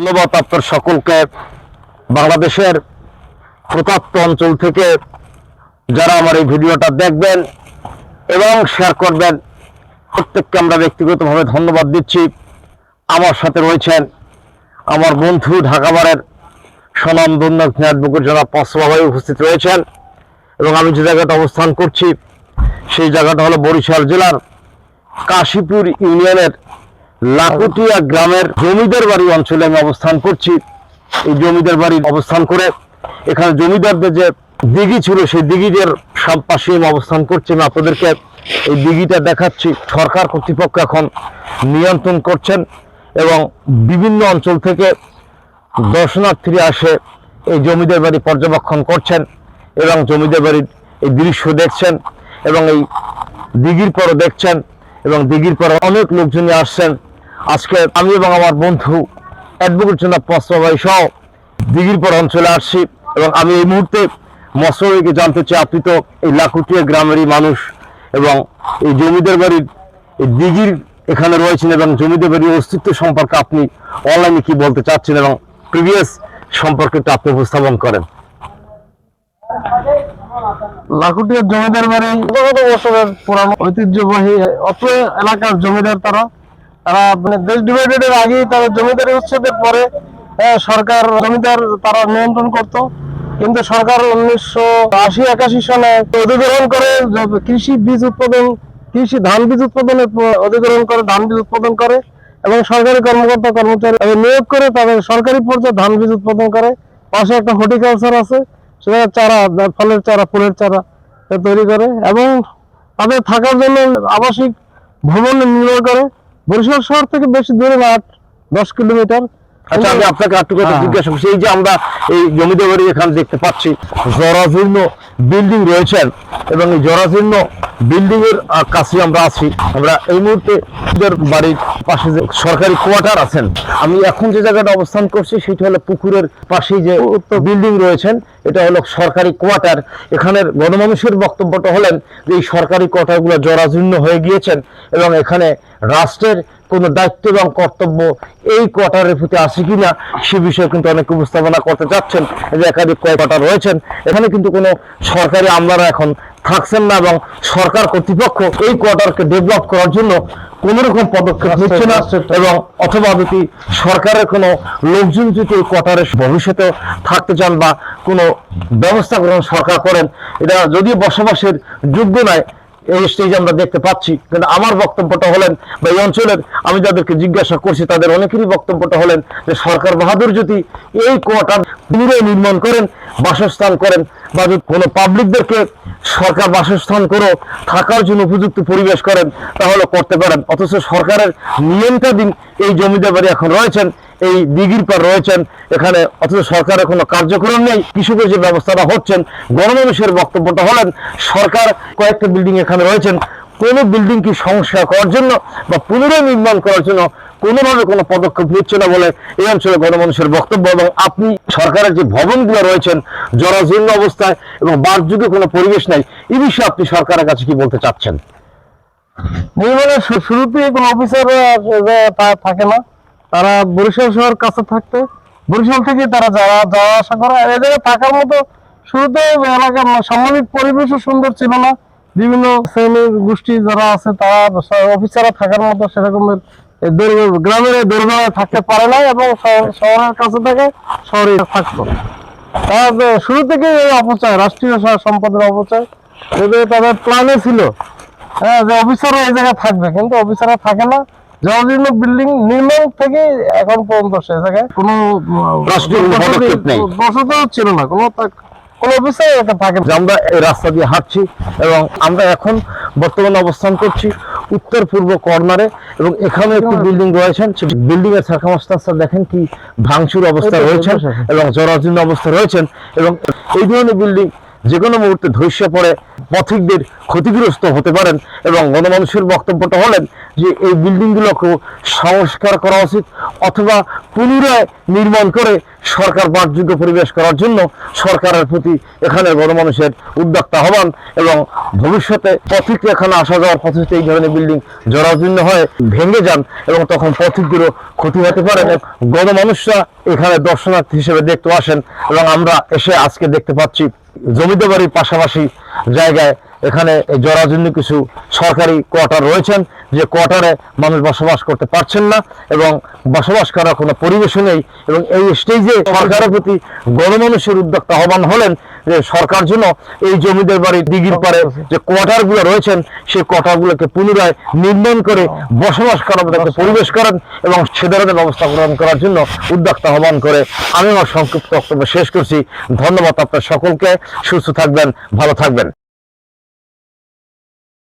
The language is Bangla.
ধন্যবাদ আপনার সকলকে। বাংলাদেশের প্রত্যন্ত অঞ্চল থেকে যারা আমার এই ভিডিওটা দেখবেন এবং শেয়ার করবেন, প্রত্যেককে আমরা ব্যক্তিগতভাবে ধন্যবাদ দিচ্ছি। আমার সাথে রয়েছেন আমার বন্ধু ঢাকা বারের স্বনামধন্য অ্যাডভোকেট জনাব পসবা ভাই উপস্থিত রয়েছেন। এবং আমি যে জায়গাটা অবস্থান করছি সেই জায়গাটা হলো বরিশাল জেলার কাশীপুর ইউনিয়নের লাকুটিয়া গ্রামের জমিদার বাড়ি অঞ্চলে আমি অবস্থান করছি। এই জমিদার বাড়ি অবস্থান করে এখানে জমিদারদের যে দিঘি ছিল সেই দিঘিদের সব পাশে আমি অবস্থান করছি। আমি আপনাদেরকে এই দিঘিটা দেখাচ্ছি। সরকার কর্তৃপক্ষ এখন নিয়ন্ত্রণ করছেন এবং বিভিন্ন অঞ্চল থেকে দর্শনার্থীরা আসে এই জমিদার বাড়ি পর্যবেক্ষণ করছেন এবং জমিদার বাড়ির এই দৃশ্য দেখছেন এবং এই দিঘির পরও দেখছেন এবং দিঘির পরে অনেক লোকজনই আসছেন। আজকে আমি এবং আমার বন্ধু অ্যাডভোকেট জনাব পসবা ভাই সহ দিঘির পর অঞ্চলে আসছি এবং আমি এই মুহূর্তে মসবাইকে জানতে চাই, আপনি তো এই লাকুটিয়া গ্রামেরই মানুষ এবং এই জমিদার বাড়ির এই দিঘির এখানে রয়েছেন এবং জমিদার বাড়ির অস্তিত্ব সম্পর্কে আপনি অনলাইনে কি বলতে চাচ্ছেন এবং প্রিভিয়াস সম্পর্কে আপনি উপস্থাপন করেন। লাকুটিয়ার জমিদার বাড়ি কত বছরের পুরানো ঐতিহ্যবাহী অত্র এলাকার জমিদার। তারা মানে দেশ ডিভাইডেডের আগেই তারা জমিদারি উচ্ছেদের পরে সরকার জমিদার তারা নিয়ন্ত্রণ করত। কিন্তু সরকার 1980-81 সালে অধিগ্রহণ করে কৃষি বীজ উৎপাদন, ধান বীজ উৎপাদনের অধিগ্রহণ করে, ধান বীজ উৎপাদন করে এবং সরকারি কর্মকর্তা কর্মচারী নিয়োগ করে তাদের সরকারি পর্যায়ে ধান বীজ উৎপাদন করে। পাশে একটা হর্টিকালচার আছে, সেটা চারা, ফলের চারা, ফুলের চারা তৈরি করে এবং তাদের থাকার জন্য আবাসিক ভবন নির্মাণ করে। বরিশাল শহর থেকে বেশি দূরে না, 10 কিলোমিটার। আচ্ছা, আমি আপনাকে একটু কথা জিজ্ঞাসা করছি। এই যে আমরা এই জমিদার বাড়ি এখানে দেখতে পাচ্ছি জরাজীর্ণ বিল্ডিং রয়েছেন এবং এই জরাজীর্ণ বিল্ডিং এর কাছে আমরা আছি। আমরা এই মুহূর্তে বাড়ির পাশে যে সরকারি কোয়ার্টার আছেন, আমি এখন যে জায়গাটা অবস্থান করছি সেটা হলো পুকুরের পাশেই যে বিল্ডিং রয়েছেন, এটা হলো সরকারি কোয়ার্টার। এখানের গণমানুষের বক্তব্যটা হলেন যে এই সরকারি কোয়ার্টারগুলো জরাজীর্ণ হয়ে গিয়েছেন এবং এখানে রাষ্ট্রের কোনো দায়িত্ব এবং কর্তব্য এই কোয়ার্টারের প্রতি আছে কিনা সে বিষয়ে কিন্তু অনেক উপস্থাপনা করতে চাচ্ছেন। যে একাধিক কোয়ার্টার রয়েছেন, এখানে কিন্তু কোনো সরকারি আমলারা এখন থাকছেন না এবং সরকার কর্তৃপক্ষ এই কোয়ার্টারকে ডেভেলপ করার জন্য কোন রকম পদক্ষেপ নিচ্ছে না এবং অথবা যদি সরকারের কোনো লোকজন যদি এই কোয়ার্টারে ভবিষ্যতে থাকতে চান বা কোনো ব্যবস্থা গ্রহণ সরকার করেন, এটা যদিও বসবাসের যোগ্য নয় এই স্টেজ আমরা দেখতে পাচ্ছি। কিন্তু আমার বক্তব্যটা হলেন বা এই অঞ্চলের আমি যাদেরকে জিজ্ঞাসা করছি তাদের অনেকেরই বক্তব্যটা হলেন যে সরকার বাহাদুর যদি এই কোয়ার্টার নির্মাণ করেন, বাসস্থান করেন বা যদি কোনো পাবলিকদেরকে সরকার বাসস্থান করে থাকার জন্য উপযুক্ত পরিবেশ করেন তাহলে করতে পারেন। অথচ সরকারের নিয়ন্ত্রণাধীন এই জমিদার বাড়ি এখন রয়েছেন, এই দিঘির পর রয়েছেন এখানে, অথচ সরকারের কোনো কার্যক্রম নেই। কৃষকের যে ব্যবস্থাটা হচ্ছেন, গণমানুষের বক্তব্যটা হলেন সরকার কয়েকটা বিল্ডিং এখানে রয়েছেন, কোনো বিল্ডিং কি সংস্কার করার জন্য বা পুনরায় নির্মাণ করার জন্য কোনোভাবে কোনো পদক্ষেপ নিচ্ছে না বলে এই অঞ্চলে গণমানুষের বক্তব্য। এবং আপনি সরকারের যে ভবনগুলো রয়েছেন জরাজীর্ণ অবস্থায় এবং বাসযোগ্য কোনো পরিবেশ নাই, এই বিষয়ে আপনি সরকারের কাছে কি বলতে চাচ্ছেন? নির্মাণের শুরুতেই কোনো অফিসার থাকে না, তারা বরিশাল শহর কাছে থাকতে বরিশাল থেকে তারা যাওয়া আসা করে। এই জায়গায় থাকার মতো শুরুতে এলাকার সামাজিক পরিবেশও সুন্দর ছিল না। বিভিন্ন শ্রেণীর গোষ্ঠী যারা আছে তারা অফিসাররা থাকার মতো সেরকমের গ্রামের দুর্গমে থাকতে পারে না এবং শহরের কাছে থেকে শহরে থাকতো। শুরু থেকে এই অপচয়, রাষ্ট্রীয় সম্পদের অপচয় তাদের প্ল্যানে ছিল যে অফিসাররা এই জায়গায় থাকবে, কিন্তু অফিসাররা থাকে না। জরাজীর্ণ বিল্ডিং নির্মাণ থেকে এখন পর্যন্ত সে জায়গায় কোনো বসত ছিল না, কোনো অফিসার থাকে না। আমরা এই রাস্তা দিয়ে হাঁটছি এবং আমরা এখন বর্তমানে অবস্থান করছি উত্তর পূর্ব কর্নারে এবং এখানে একটি বিল্ডিং রয়েছেন। বিল্ডিং এর সার্কামস্ট্যান্স দেখেন কি ভাঙচুর অবস্থা রয়েছে এবং জরাজীর্ণ অবস্থা রয়েছেন এবং এই ধরনের বিল্ডিং যে কোনো মুহূর্তে ধসে পড়ে পথিকদের ক্ষতিগ্রস্ত হতে পারেন। এবং গণমানুষের বক্তব্যটা হলেন যে এই বিল্ডিংগুলোকে সংস্কার করা উচিত, অথবা পুনরায় নির্মাণ করে সরকার বাসযোগ্য পরিবেশ করার জন্য সরকারের প্রতি এখানে গণমানুষের উদ্যোক্তা হবেন, এবং ভবিষ্যতে পথিক এখানে আসা যাওয়ার পথে এই ধরনের বিল্ডিং জরাজীর্ণ হয়ে ভেঙে যান, এবং তখন পথিকগুলো ক্ষতি হতে পারে। গণমানুষরা এখানে দর্শনার্থী হিসেবে দেখতে আসেন, এবং আমরা এসে আজকে দেখতে পাচ্ছি জমিদার বাড়ির পাশাপাশি জায়গায় এখানে জরাজীর্ণ কিছু সরকারি কোয়ার্টার রয়েছেন, যে কোয়ার্টারে মানুষ বসবাস করতে পারছেন না এবং বসবাস করার কোনো পরিবেশও নেই। এবং এই স্টেজে সরকারের প্রতি গণমানুষের উদ্যোক্তা আহ্বান হলেন যে সরকার যেন এই জমিদার বাড়ির দিঘির পারে যে কোয়ার্টারগুলো রয়েছেন সেই কোয়ার্টারগুলোকে পুনরায় নির্মাণ করে বসবাস করার মতো একটা পরিবেশ করেন, এবং সে ধরনের ব্যবস্থা গ্রহণ করার জন্য উদ্যোক্তা আহ্বান করে আমি আমার সংক্ষিপ্ত বক্তব্য শেষ করছি। ধন্যবাদ আপনার সকলকে। সুস্থ থাকবেন, ভালো থাকবেন।